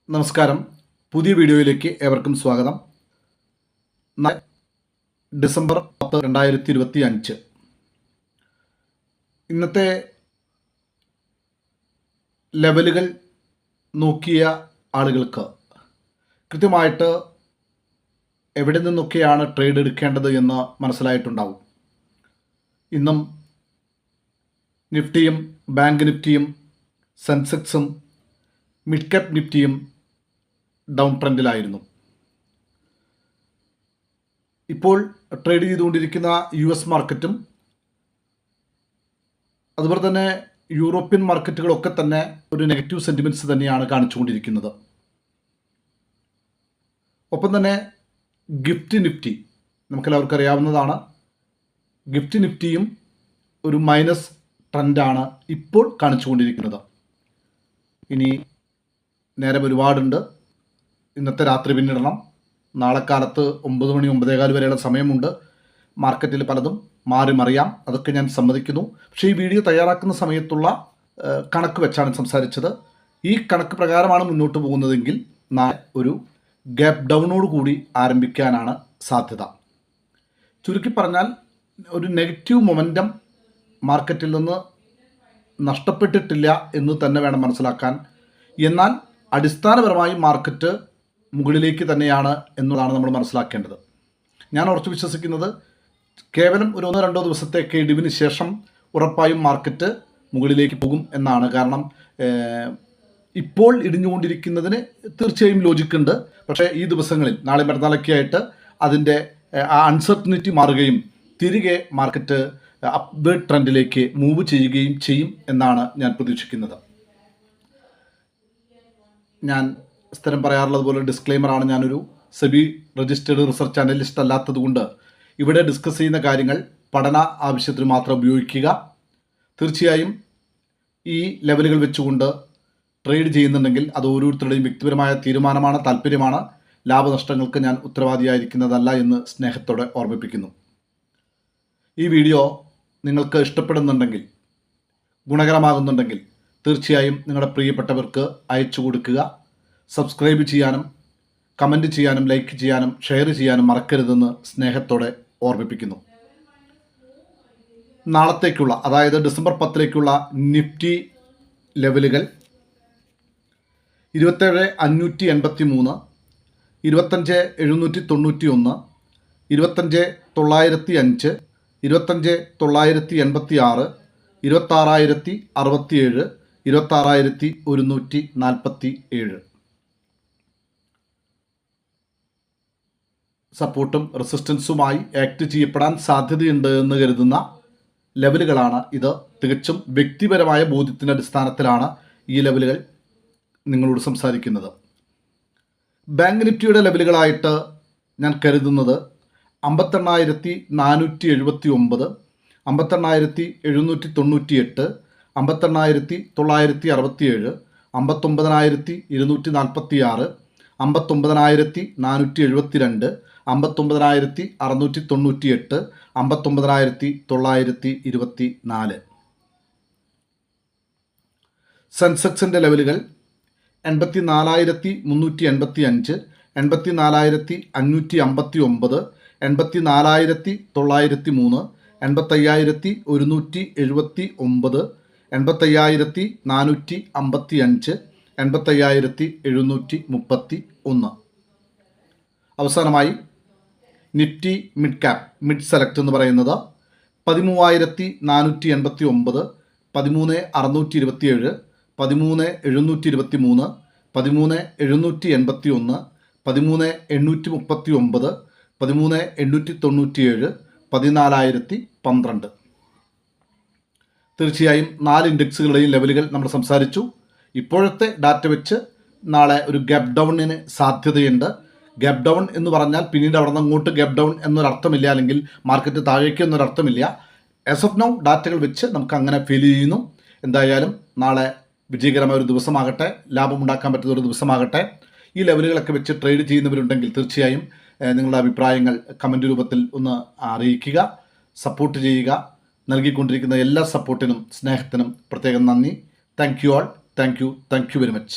നമസ്കാരം. പുതിയ വീഡിയോയിലേക്ക് ഏവർക്കും സ്വാഗതം. ഡിസംബർ 10, 2025 ഇന്നത്തെ ലെവലുകൾ നോക്കിയ ആളുകൾക്ക് കൃത്യമായിട്ട് എവിടെ നിന്നൊക്കെയാണ് ട്രേഡ് എടുക്കേണ്ടത് എന്ന് മനസ്സിലായിട്ടുണ്ടാവും. ഇന്നും നിഫ്റ്റിയും ബാങ്ക് നിഫ്റ്റിയും സെൻസെക്സും മിഡ് ക്യാപ് നിഫ്റ്റിയും ഡൗൺ ട്രെൻഡിലായിരുന്നു. ഇപ്പോൾ ട്രേഡ് ചെയ്തുകൊണ്ടിരിക്കുന്ന US മാർക്കറ്റും അതുപോലെ തന്നെ യൂറോപ്യൻ മാർക്കറ്റുകളൊക്കെ തന്നെ ഒരു നെഗറ്റീവ് സെൻറ്റിമെൻറ്റ്സ് തന്നെയാണ് കാണിച്ചുകൊണ്ടിരിക്കുന്നത്. ഒപ്പം തന്നെ ഗിഫ്റ്റ് നിഫ്റ്റി നമുക്കെല്ലാവർക്കും അറിയാവുന്നതാണ്. ഗിഫ്റ്റ് നിഫ്റ്റിയും ഒരു മൈനസ് ട്രെൻഡാണ് ഇപ്പോൾ കാണിച്ചുകൊണ്ടിരിക്കുന്നത്. ഇനി നേരം ഒരുപാടുണ്ട്. ഇന്നത്തെ രാത്രി പിന്നിടണം. നാളെ കാലത്ത് 9 മണി 9:15 വരെയുള്ള സമയമുണ്ട്. മാർക്കറ്റിൽ പലതും മാറി മറിയാം, അതൊക്കെ ഞാൻ സമ്മതിക്കുന്നു. പക്ഷേ ഈ വീഡിയോ തയ്യാറാക്കുന്ന സമയത്തുള്ള കണക്ക് വെച്ചാണ് സംസാരിച്ചത്. ഈ കണക്ക് പ്രകാരമാണ് മുന്നോട്ട് പോകുന്നതെങ്കിൽ നാളെ ഒരു ഗ്യാപ്പ് ഡൗണോട് കൂടി ആരംഭിക്കാനാണ് സാധ്യത. ചുരുക്കി പറഞ്ഞാൽ ഒരു നെഗറ്റീവ് മൊമെൻറ്റം മാർക്കറ്റിൽ നിന്ന് നഷ്ടപ്പെട്ടിട്ടില്ല എന്ന് തന്നെ വേണം മനസ്സിലാക്കാൻ. എന്നാൽ അടിസ്ഥാനപരമായി മാർക്കറ്റ് മുകളിലേക്ക് തന്നെയാണ് എന്നതാണ് നമ്മൾ മനസ്സിലാക്കേണ്ടത്. ഞാൻ ഉറച്ചു വിശ്വസിക്കുന്നത് കേവലം ഒരു 1-2 ദിവസത്തെ ഇടിവിന് ശേഷം ഉറപ്പായും മാർക്കറ്റ് മുകളിലേക്ക് പോകും എന്നാണ്. കാരണം ഇപ്പോൾ ഇടിഞ്ഞുകൊണ്ടിരിക്കുന്നതിന് തീർച്ചയായും ലോജിക്കുണ്ട്. പക്ഷേ ഈ ദിവസങ്ങളിൽ നാളെ മറ്റന്നാളൊക്കെ ആയിട്ട് അതിൻ്റെ അൺസർട്ടനിറ്റി മാറുകയും തിരികെ മാർക്കറ്റ് അപ്വേർഡ് ട്രെൻഡിലേക്ക് മൂവ് ചെയ്യുകയും ചെയ്യും എന്നാണ് ഞാൻ പ്രതീക്ഷിക്കുന്നത്. ഞാൻ സ്ഥിരം പറയാറുള്ളത് പോലെ ഡിസ്ക്ലെയിമറാണ്, ഞാനൊരു സെബി രജിസ്റ്റേർഡ് റിസർച്ച് അനലിസ്റ്റ് അല്ലാത്തതുകൊണ്ട് ഇവിടെ ഡിസ്കസ് ചെയ്യുന്ന കാര്യങ്ങൾ പഠന ആവശ്യത്തിന് മാത്രം ഉപയോഗിക്കുക. തീർച്ചയായും ഈ ലെവലുകൾ വെച്ചുകൊണ്ട് ട്രേഡ് ചെയ്യുന്നുണ്ടെങ്കിൽ അത് ഓരോരുത്തരുടെയും വ്യക്തിപരമായ തീരുമാനമാണ്, താല്പര്യമാണ്. ലാഭനഷ്ടങ്ങൾക്ക് ഞാൻ ഉത്തരവാദിയായിരിക്കുന്നതല്ല എന്ന് സ്നേഹത്തോടെ ഓർമ്മിപ്പിക്കുന്നു. ഈ വീഡിയോ നിങ്ങൾക്ക് ഇഷ്ടപ്പെടുന്നുണ്ടെങ്കിൽ, ഗുണകരമാകുന്നുണ്ടെങ്കിൽ തീർച്ചയായും നിങ്ങളുടെ പ്രിയപ്പെട്ടവർക്ക് അയച്ചു കൊടുക്കുക. സബ്സ്ക്രൈബ് ചെയ്യാനും കമൻറ്റ് ചെയ്യാനും ലൈക്ക് ചെയ്യാനും ഷെയർ ചെയ്യാനും മറക്കരുതെന്ന് സ്നേഹത്തോടെ ഓർമ്മിപ്പിക്കുന്നു. നാളത്തേക്കുള്ള, അതായത് ഡിസംബർ 10 നിഫ്റ്റി ലെവലുകൾ 27,583, 25,791, 25,905, 25,986, 26,067, 26,147. സപ്പോർട്ടും റെസിസ്റ്റൻസുമായി ആക്ട് ചെയ്യപ്പെടാൻ സാധ്യതയുണ്ട് എന്ന് കരുതുന്ന ലെവലുകളാണ് ഇത്. തികച്ചും വ്യക്തിപരമായ ബോധ്യത്തിൻ്റെ അടിസ്ഥാനത്തിലാണ് ഈ ലെവലുകൾ നിങ്ങളോട് സംസാരിക്കുന്നത്. ബാങ്ക് നിഫ്റ്റിയുടെ ലെവലുകളായിട്ട് ഞാൻ കരുതുന്നത് 58,479, 58,798, 58,967, 59,246, 59,472, 59,698, 59,924. സെൻസെക്സിൻ്റെ ലെവലുകൾ 84,385, 84,559, 84,903, 85,179, 85,455, 85,731. അവസാനമായി Nifty mid cap mid select എന്ന് പറയുന്നത് 13,489, 13,627, 13,723, 13,781, 13,839, 13,897, 14,012. തീർച്ചയായും 4 ഇൻഡെക്സുകളുടെയും ലെവലുകൾ നമ്മൾ സംസാരിച്ചു. ഇപ്പോഴത്തെ ഡാറ്റ വെച്ച് നാളെ ഒരു ഗ്യാപ്പ് ഡൗണിന് സാധ്യതയുണ്ട്. ഗ്യാപ്പ് ഡൗൺ എന്ന് പറഞ്ഞാൽ പിന്നീട് അവിടെ നിന്ന് അങ്ങോട്ട് ഗ്യാപ്പ് ഡൗൺ എന്നൊരർത്ഥമില്ല, അല്ലെങ്കിൽ മാർക്കറ്റ് താഴേക്ക് എന്നൊരർത്ഥമില്ല. ആസ് ഓഫ് നൗ ഡാറ്റകൾ വെച്ച് നമുക്ക് അങ്ങനെ ഫീൽ ചെയ്യുന്നു. എന്തായാലും നാളെ വിജയകരമായ ഒരു ദിവസമാകട്ടെ, ലാഭമുണ്ടാക്കാൻ പറ്റുന്ന ഒരു ദിവസമാകട്ടെ. ഈ ലെവലുകളൊക്കെ വെച്ച് ട്രേഡ് ചെയ്യുന്നവരുണ്ടെങ്കിൽ തീർച്ചയായും നിങ്ങളുടെ അഭിപ്രായങ്ങൾ കമൻറ്റ് രൂപത്തിൽ ഒന്ന് അറിയിക്കുക. സപ്പോർട്ട് ചെയ്യുക. നൽകിക്കൊണ്ടിരിക്കുന്ന എല്ലാ സപ്പോർട്ടിനും സ്നേഹത്തിനും പ്രത്യേകം നന്ദി. Thank you all. Thank you very much.